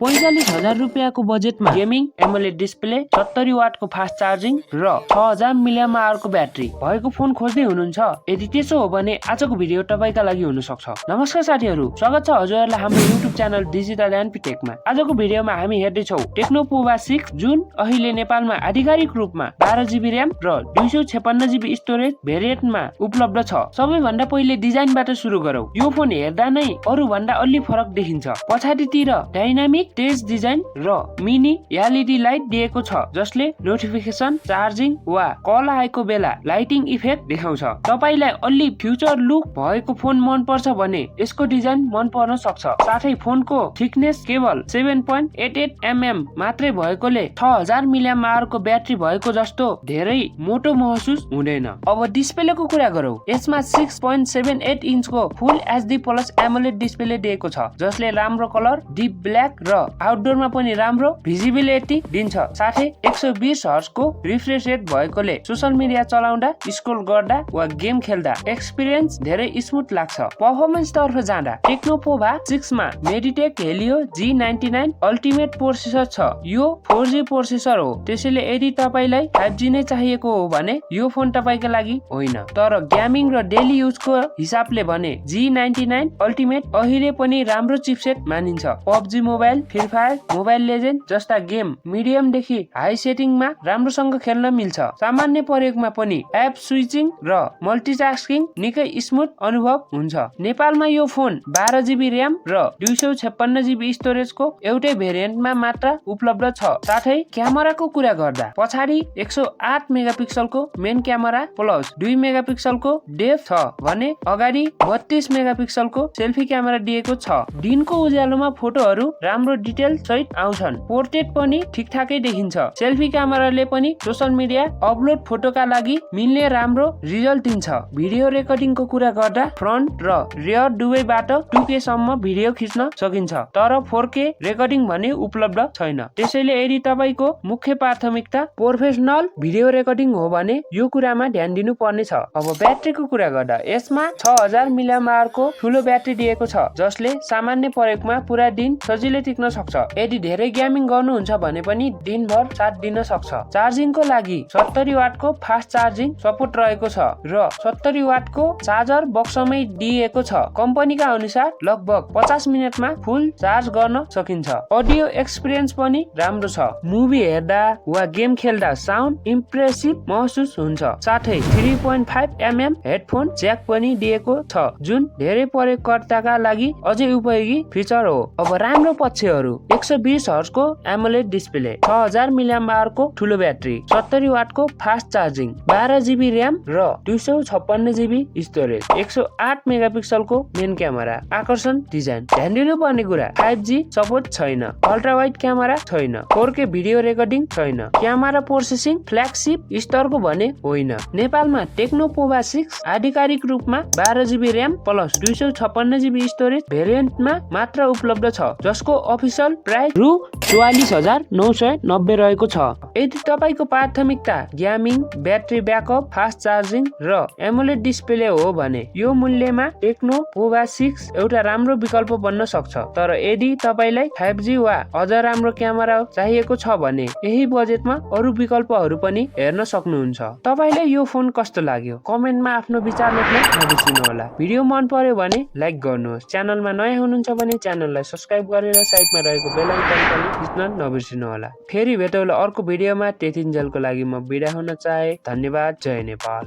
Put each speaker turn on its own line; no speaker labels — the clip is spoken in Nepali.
45,000 रुपियाँको बजेटमा गेमिङ एमोलेड डिस्प्ले 70 वाटको फास्ट चार्जिङ र 6000 मिलियम आवरको ब्याट्री भएको फोन खोज्दै हुनुहुन्छ? यदि त्यसो हो भने आजको भिडियो तपाईका लागि हुन सक्छ। नमस्कार साथीहरु, स्वागत छ हजुरहरुलाई हाम्रो YouTube च्यानल डिजिटल एन्ड टेकमा। आजको भिडियोमा हामी हेर्दै छौ टेक्नो पोभा 6 जुन अहिले नेपालमा आधिकारिक रूपमा 12GB र्याम र 256GB स्टोरेज भेरिएन्टमा उपलब्ध छ। सबैभन्दा पहिले डिजाइनबाट सुरु गरौँ। यो फोन हेर्दा नै अरु भन्दा अलि फरक देखिन्छ। पछाडितिर डाइनामिक तेज डिजाइन र मिनी एलईडी लाइट दिएको छ जसले नोटिफिकेसन, चार्जिङ वा कल आएको बेला लाइटिङ इफेक्ट देखाउँछ। तपाईलाई अलि फ्युचर लुक भएको फोन मन पर्छ भने यसको डिजाइन मन पर्न सक्छ। साथै फोनको थिकनेस केवल 7.88 mm मात्रै भएकोले 6000 मिलियम आवरको ब्याट्री भएको जस्तो धेरै मोटो महसुस हुँदैन। अब डिस्प्लेको कुरा गरौँ। यसमा 6.78 इन्चको फुल एचडी प्लस एमोलेड डिस्प्ले दिएको छ जसले राम्रो कलर, डिप ब्ल्याक र आउटडोरमा पनि राम्रो भिजिबिलिटी दिन्छ। साथै 120 हर्जको रिफ्रेश रेट भएकोले सोशल मिडिया चलाउँदा, स्क्रोल गर्दा वा गेम खेल्दा एक्सपिरियन्स धेरै स्मुथ लाग्छ। परफर्मेन्स तर्फ जाँदा टेक्नो पोभा 6 मा Meditech Helio G99 ultimate processor छ। यो 4G प्रोसेसर हो, त्यसैले यदि तपाईलाई 5G नै चाहिएको हो भने यो फोन तपाईका लागि होइन। तर गेमिङ र डेली युजको हिसाबले भने G99 अल्टिमेट अहिले पनि राम्रो चिपसेट मानिन्छ। PUBG mobile, free fire, mobile legend जस्ता गेम मिडियम देखि हाई सेटिङमा राम्रोसँग खेल्न मिल्छ। सामान्य प्रयोगमा पनि एप स्विचिङ र मल्टिटास्किङ निकै स्मुथ अनुभव हुन्छ। नेपालमा यो फोन 12GB र्याम र 256GB स्टोरेजको एउटै भेरिएन्टमा मात्र उपलब्ध छ। साथै क्यामेराको कुरा गर्दा पछाडि 108 मेगापिक्सलको मेन क्यामेरा प्लस 2 मेगापिक्सलको डेप्थ छ भने अगाडि 32 मेगापिक्सलको सेल्फी क्यामेरा दिएको छ। दिनको उज्यालोमा फोटोहरू राम्रो डिटेल सहित आउँछन्। पोर्ट्रेट पनि ठिकठाकै देखिन्छ। सेल्फी क्यामेराले पनि सोशल मिडिया अपलोड फोटोका लागि मिल्ने राम्रो रिजल्ट दिन्छ। भिडियो रेकर्डिङको कुरा गर्दा फ्रन्ट र रियर दुवैबाट 2K सम्म भिडियो खिच्न सकिन्छ। तर 4K रेकर्डिङ भने उपलब्ध छैन। त्यसैले यदि तपाईको मुख्य प्राथमिकता प्रोफेसनल भिडियो रेकर्डिङ हो भने यो कुरामा ध्यान दिनु पर्ने छ। अब ब्याट्रीको कुरा गर्दा यसमा 6000 मिलियम आवरको ठुलो ब्याट्री दिएको छ जसले सामान्य प्रयोगमा पुरा दिन सजिलै टिक्न सक्छ। यदि धेरै गेमिङ गर्नुहुन्छ भने पनि दिनभर साथ दिन सक्छ। चार्जिङको लागि 70 वाटको फास्ट चार्जिङ सपोर्ट रहेको छ र 70 वाटको चार्जर बक्समै दिएको छ। कम्पनीका अनुसार लगभग 50 मिनेटमा फुल चार्ज गर्न सकिन्छ। अडियो एक्सपिरियन्स पनि राम्रो छ। मुभी हेर्दा वा गेम खेल्दा साउन्ड इम्प्रेसिभ महसुस हुन्छ। साथै 3.5 mm हेडफोन ज्याक पनि दिएको छ जुन धेरै प्रयोगकर्ताका लागि अझै उपयोगी फिचर हो। अब राम्रो पक्षहरू 120 हर्जको एमोलेड डिस्प्ले, 6000 मिलियम आवरको ठुलो ब्याट्री, 70 वाटको फास्ट चार्जिङ, 12GB र्याम र 256GB स्टोरेज, 108 मेगापिक्सलको मेन क्यामेरा, आकर्षण डिजाइन। ध्यान दिनुपर्ने कुरा 5G सपोर्ट छैन, अल्ट्रा वाइड क्यामेरा छैन, 4K भिडियो रेकर्डिङ छैन, क्यामेरा प्रोसेसिङ फ्ल्यागशिप स्तरको भने होइन। नेपालमा टेक्नो पोभा 6 आधिकारिक रूपमा 12GB RAM plus 256GB storage भेरिएन्टमा मात्र उपलब्ध छ जसको अफिसियल प्राइस रु 44,990 रहेको छ। यदि तपाईको प्राथमिकता gaming, battery backup, fast charging र एमोलेड डिस्प्ले हो भने यो मूल्यमा टेक्नो पोभा 6 एउटा राम्रो विकल्प बन्न सक्छ। तर यदि तपाईलाई 5G वा अझ राम्रो क्यामेरा चाहिएको छ भने यही बजेटमा अरु विकल्पहरू पनि हेर्न सक्नुहुन्छ। तपाईलाई यो फोन कस्तो लाग्यो कमेन्टमा आफ्नो विचार लेख्न नबिर्सनु होला। भिडियो मन पर्यो भने लाइक गर्नुहोस्। च्यानलमा नयाँ हुनुहुन्छ भने च्यानललाई सब्स्क्राइब गरेर साइडमा रहेको बेल आइकन पनि थिच्न नबिर्सनु होला। फेरि भेटौँला अर्को भिडियोमा। त्यतिन्जेलको लागि म बिदा हुन चाहे। धन्यवाद। जय नेपाल।